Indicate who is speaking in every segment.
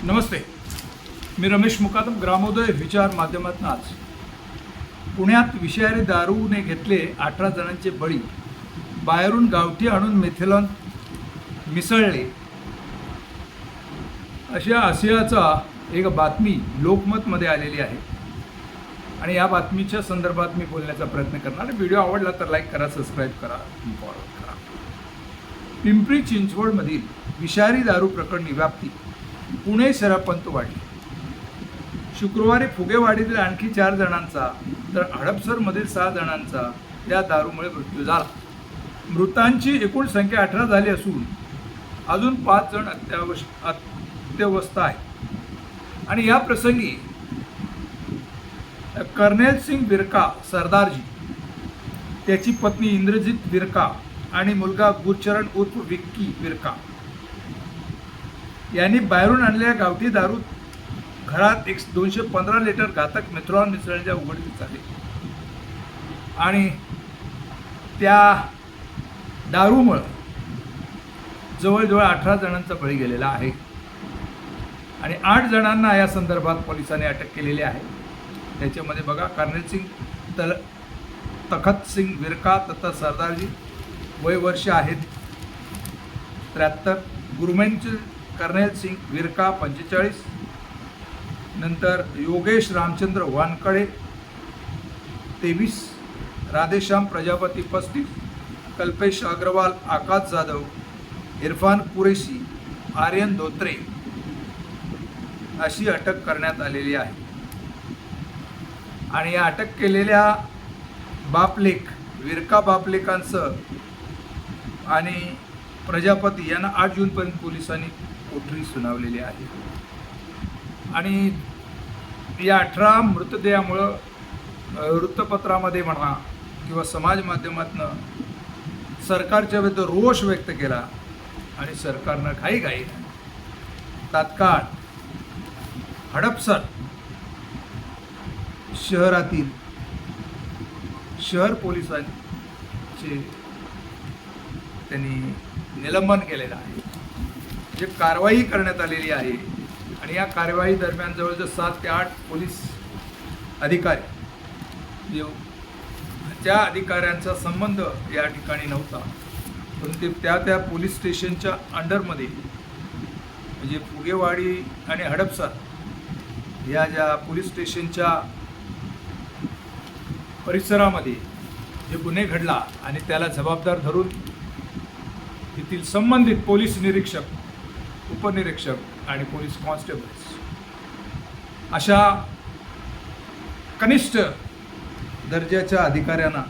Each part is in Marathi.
Speaker 1: नमस्ते, मी रमेश मुकादम. ग्रामोदय विचार माध्यमातून आज पुण्यात विषारी दारूने घेतले 18 जणांचे बळी, बाहेरून गावठी आणून मिथेनॉल मिसळले अशा आशयाचा एक बातमी लोकमतमध्ये आलेली आहे आणि या बातमीच्या संदर्भात मी बोलण्याचा प्रयत्न करणार. व्हिडिओ आवडला तर लाईक करा, सबस्क्राईब करा, फॉलो करा. पिंपरी चिंचवडमधील विषारी दारू प्रकरणी व्याप्ती पुणे शहरापर्यंत वाढली. शुक्रवारी फुगेवाडीतील आणखी 4 जणांचा तर हडपसरमधील 6 जणांचा या दारूमुळे मृत्यू झाला. मृतांची एकूण संख्या 18 झाली असून अजून 5 जण अत्यवस्थ आहेत. आणि या प्रसंगी कर्नेल सिंग विरका सरदारजी, त्याची पत्नी इंद्रजीत विरका आणि मुलगा गुरचरण उर्फ विक्की विरका यांनी बाहेरून आणलेल्या गावठी दारू घरात 215 लिटर घातक मिथेनॉल मिसळण्याच्या उघडकीस आले आणि त्या दारूमुळे जवळजवळ 18 जणांचा बळी गेलेला आहे आणि 8 जणांना या संदर्भात पोलिसांनी अटक केलेली आहे. त्याच्यामध्ये बघा, कर्नल सिंग तखत सिंग विरका तथा सरदारजी, वय वर्ष आहेत 73. गुरमेंच कर्नेल सिंग विरका 45. नंतर योगेश रामचंद्र वानकडे 23. राधेश्याम प्रजापती 35. कल्पेश अग्रवाल, आकाश जाधव, इरफान कुरेशी, आर्यन धोत्रे अशी अटक करण्यात आलेली आहे. आणि या अटक केलेल्या बापलेख विरका बापलेकांसह आणि प्रजापती यांना 8 जूनपर्यंत पोलिसांनी कोठडी सुनावलेली आहे. आणि या 18 मृतदेहामुळं वृत्तपत्रामध्ये म्हणा किंवा समाज माध्यमातून सरकारच्या विरुद्ध रोष व्यक्त केला आणि सरकारनं घाईघाई तात्काळ हडपसर शहरातील शहर पोलिसांचे त्यांनी निलंबन केलेलं आहे. जे कारवाई करण्यात आलेली आहे आणि या कारवाई दरम्यान जवळजवळ 7 ते 8 पोलीस अधिकारी, त्या अधिकाऱ्यांचा संबंध या ठिकाणी नव्हता, परंतु त्या पोलीस स्टेशनच्या अंडरमध्ये म्हणजे फुगेवाडी आणि हडपसर या ज्या पोलीस स्टेशनच्या परिसरामध्ये जे गुन्हे घडला आणि त्याला जबाबदार धरून येथील संबंधित पोलीस निरीक्षक, उपनिरीक्षक आणि पोलीस कॉन्स्टेबल्स अशा कनिष्ठ दर्जाच्या अधिकाऱ्यांना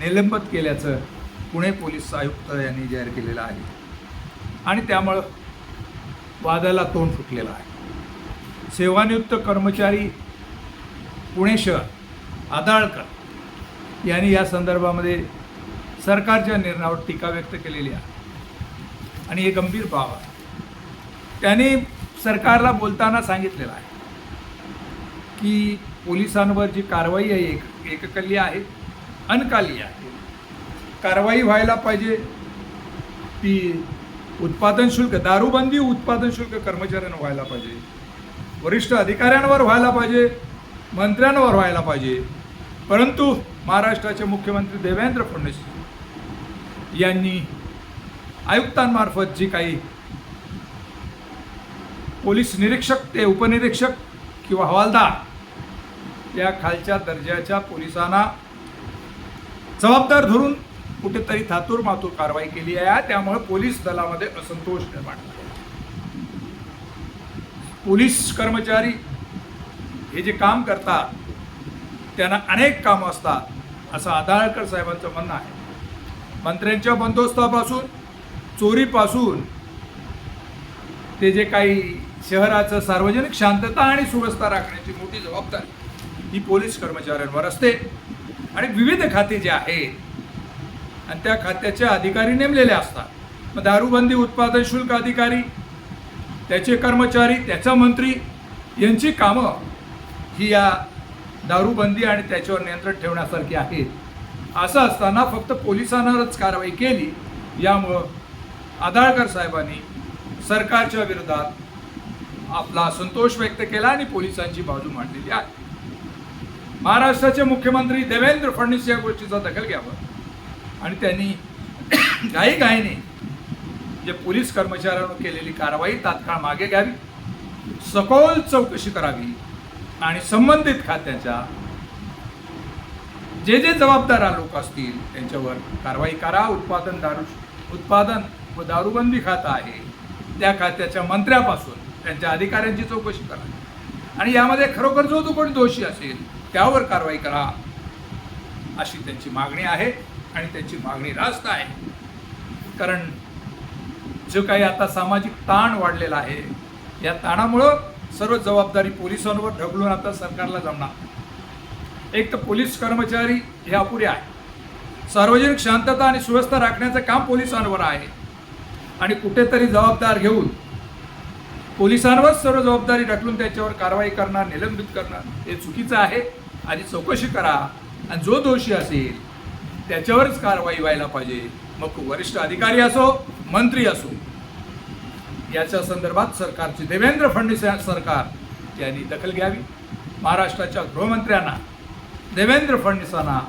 Speaker 1: निलंबित केल्याचं पुणे पोलीस आयुक्त यांनी जाहीर केलेलं आहे. आणि त्यामुळं वादाला तोंड फुटलेलं आहे. सेवानिवृत्त कर्मचारी पुणे शहर आदाळकर यांनी या संदर्भामध्ये सरकारच्या निर्णयावर टीका व्यक्त केलेली आहे आणि हे गंभीर बाब आहे. त्यांनी सरकारला बोलताना सांगितलेलं आहे की पोलिसांवर जी कारवाई आहे एककल्ली आहे, अनकाली आहे. कारवाई व्हायला पाहिजे ती उत्पादन शुल्क, दारूबंदी उत्पादन शुल्क कर्मचाऱ्यांना व्हायला पाहिजे, वरिष्ठ अधिकाऱ्यांवर व्हायला पाहिजे, मंत्र्यांवर व्हायला पाहिजे. परंतु महाराष्ट्राचे मुख्यमंत्री देवेंद्र फडणवीस यांनी आयुक्तांमार्फत जी काही पोलीस निरीक्षक ते उपनिरीक्षक किंवा हवालदार या खालच्या दर्जाच्या पोलिसांना जबाबदार धरून कुठेतरी थातूर मातूर कारवाई केली आहे. त्यामुळे पोलीस दलामध्ये असंतोष निर्माण झाला. पोलीस कर्मचारी हे जे काम करतात त्यांना अनेक कामं असतात असं आदाळकर साहेबांचं म्हणणं आहे. मंत्र्यांच्या बंदोबस्तापासून, चोरीपासून ते जे काही शहराचं सार्वजनिक शांतता आणि सुव्यवस्था राखण्याची मोठी जबाबदारी ही पोलीस कर्मचाऱ्यांवर असते. आणि विविध खाते जे आहेत आणि त्या खात्याचे अधिकारी नेमलेले असतात. मग दारूबंदी उत्पादन शुल्क अधिकारी, त्याचे कर्मचारी, त्याचा मंत्री यांची कामं ही या दारूबंदी आणि त्याच्यावर नियंत्रण ठेवण्यासारखी आहेत. असं असताना फक्त पोलिसांवरच कारवाई केली, यामुळं आदाळकर साहेबांनी सरकारच्या विरोधात आपला संतोष व्यक्त केला आणि पोलिसांची बाजू मांडलेली आहे. महाराष्ट्राचे मुख्यमंत्री देवेंद्र फडणवीस या गोष्टीचा दखल घ्यावं आणि त्यांनी घाईघाईने जे पोलीस कर्मचाऱ्यांवर केलेली कारवाई तात्काळ मागे घ्यावी, सखोल चौकशी करावी आणि संबंधित खात्याच्या जे जबाबदार लोक असतील त्यांच्यावर कारवाई करा. उत्पादन व दारूबंदी खातं आहे त्या खात्याच्या मंत्र्यापासून त्यांच्या अधिकाऱ्यांची चौकशी करा आणि यामध्ये खरोखर जो कोणी दोषी असेल त्यावर कारवाई करा अशी त्यांची मागणी आहे. आणि त्यांची मागणी रास्त आहे, कारण जो काही आता सामाजिक ताण वाढलेला आहे या ताणामुळं सर्व जबाबदारी पोलिसांवर ढकलून आता सरकारला जमणार. एक तर पोलीस कर्मचारी हे अपुरे आहे. सार्वजनिक शांतता आणि सुव्यवस्था राखण्याचं काम पोलिसांवर आहे आणि कुठेतरी जबाबदार घेऊन पोलिसांवर सर्व जबाबदारी ढकलून त्याच्यावर कारवाई करणार, निलंबित करणार हे चुकीचं आहे. आणि चौकशी करा आणि जो दोषी असेल त्याच्यावरच कारवाई व्हायला पाहिजे, मग वरिष्ठ अधिकारी असो, मंत्री असो. याच्या संदर्भात सरकारचे देवेंद्र फडणवीस सरकार यांनी दखल घ्यावी. महाराष्ट्राच्या गृहमंत्र्यांना देवेंद्र फडणवीसांना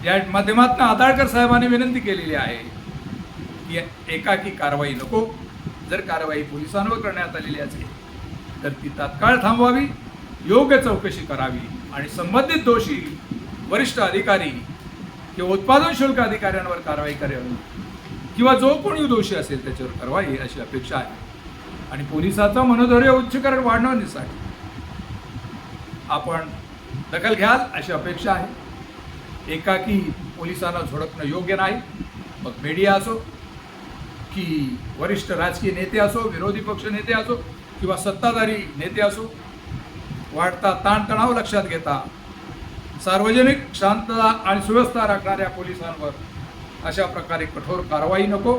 Speaker 1: या माध्यमातून आदाळकर साहेबांनी विनंती केलेली आहे की एकाकी कारवाई नको. जर कारवाई पोलिसांवर करण्यात आलेली असेल तर ती तात्काळ थांबवावी, योग्य चौकशी करावी आणि संबंधित दोषी वरिष्ठ अधिकारी किंवा उत्पादन शुल्क अधिकाऱ्यांवर कारवाई करावी किंवा जो कोणी दोषी असेल त्याच्यावर कारवाई अशी अपेक्षा आहे. आणि पोलिसाचं मनोधैर्य उच्चीकरण वाढवण्यासाठी आपण दखल घ्याल अशी अपेक्षा आहे. एकाकी पोलिसांना झोडपणं योग्य नाही. मग मीडिया असो की वरिष्ठ राजकीय नेते असो, विरोधी पक्ष नेते असो किंवा सत्ताधारी नेते असो, वाढता ताणतणाव लक्षात घेता सार्वजनिक शांतता आणि सुव्यवस्था राखणाऱ्या पोलिसांवर अशा प्रकारे कठोर कारवाई नको.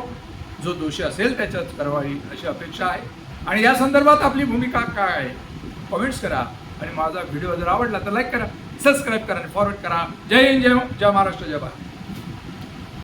Speaker 1: जो दोषी असेल त्याच्यात कारवाई अशी अपेक्षा आहे. आणि या संदर्भात आपली भूमिका काय आहे कमेंट्स करा आणि माझा व्हिडिओ जर आवडला तर लाईक करा, सबस्क्राईब करा आणि फॉरवर्ड करा. जय हिंद, जय महाराष्ट्र, जय भारत.